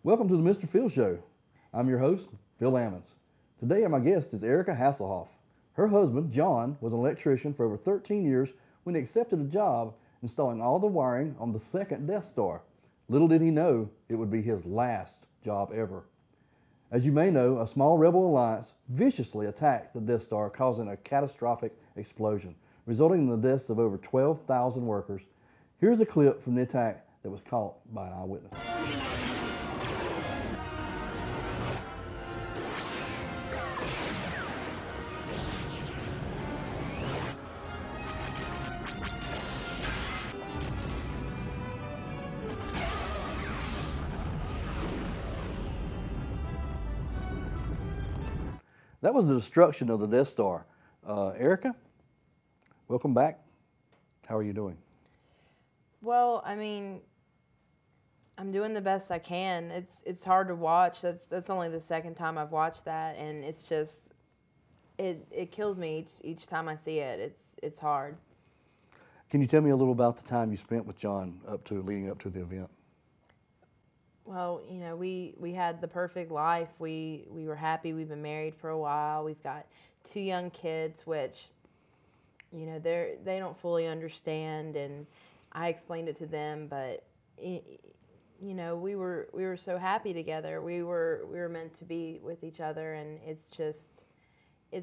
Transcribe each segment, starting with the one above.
Welcome to the Mr. Phil Show. I'm your host, Phil Ammons. Today my guest is Erica Hasselhoff. Her husband, John, was an electrician for over 13 years when he accepted a job installing all the wiring on the second Death Star. Little did he know it would be his last job ever. As you may know, a small rebel alliance viciously attacked the Death Star, causing a catastrophic explosion, resulting in the deaths of over 12,000 workers. Here's a clip from the attack that was caught by an eyewitness. That was the destruction of the Death Star. Erica, welcome back. How are you doing? Well, I mean, I'm doing the best I can. It's hard to watch. That's only the second time I've watched that, and it's just it kills me each time I see it. It's hard. Can you tell me a little about the time you spent with John leading up to the event? Well, you know, we had the perfect life. We were happy. We've been married for a while. We've got 2 young kids, which, you know, they don't fully understand, and I explained it to them. But you know, we were so happy together. We were meant to be with each other, and it's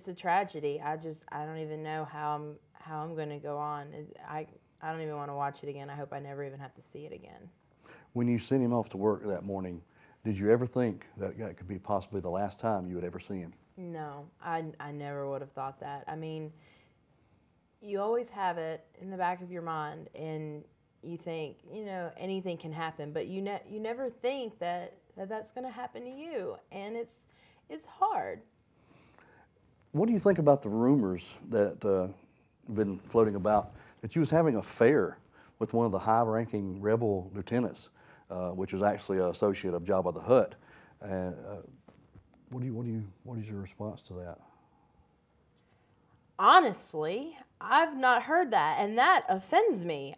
a tragedy. I don't even know how I'm going to go on. I don't even want to watch it again. I hope I never even have to see it again. When you sent him off to work that morning, did you ever think that could be possibly the last time you would ever see him? No, I never would have thought that. I mean, you always have it in the back of your mind, and you think, you know, anything can happen, but you never think that's going to happen to you, and it's hard. What do you think about the rumors that have been floating about that you was having an affair with one of the high-ranking rebel lieutenants, which was actually an associate of Jabba the Hutt? What is your response to that? Honestly, I've not heard that, and that offends me.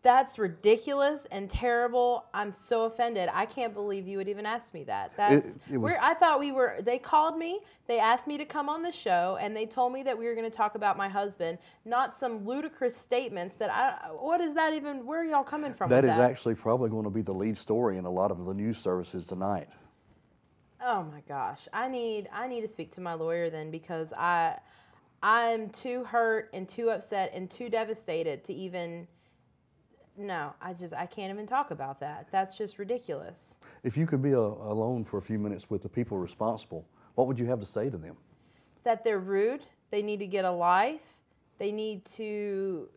That's ridiculous and terrible. I'm so offended. I can't believe you would even ask me that. I thought they called me, they asked me to come on the show, and they told me that we were going to talk about my husband, not some ludicrous statements what is that even, where are y'all coming from with that? That is actually probably going to be the lead story in a lot of the news services tonight. Oh my gosh. I need to speak to my lawyer then, because I'm too hurt and too upset and too devastated to even... No, I can't even talk about that. That's just ridiculous. If you could be alone for a few minutes with the people responsible, what would you have to say to them? That they're rude. They need to get a life. They need to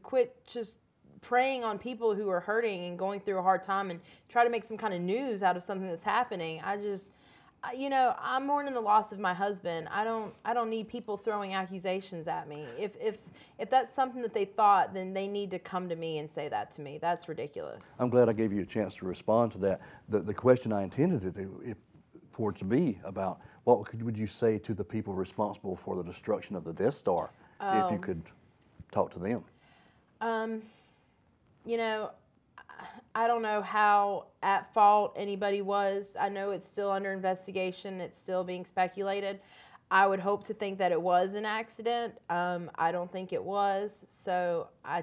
quit just preying on people who are hurting and going through a hard time and try to make some kind of news out of something that's happening. You know, I'm mourning the loss of my husband. I don't need people throwing accusations at me. If that's something that they thought, then they need to come to me and say that to me. That's ridiculous. I'm glad I gave you a chance to respond to that. The question I intended for it to be about, what would you say to the people responsible for the destruction of the Death Star, if you could talk to them? You know, I don't know how at fault anybody was. I know it's still under investigation. It's still being speculated. I would hope to think that it was an accident. I don't think it was. So I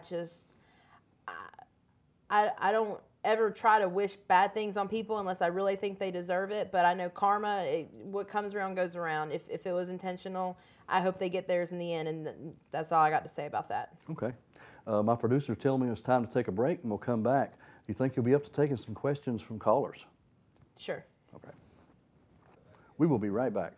don't ever try to wish bad things on people unless I really think they deserve it. But I know karma, what comes around goes around. If it was intentional, I hope they get theirs in the end. And that's all I got to say about that. Okay. My producer's telling me it's time to take a break, and we'll come back. You think you'll be up to taking some questions from callers? Sure. Okay. We will be right back.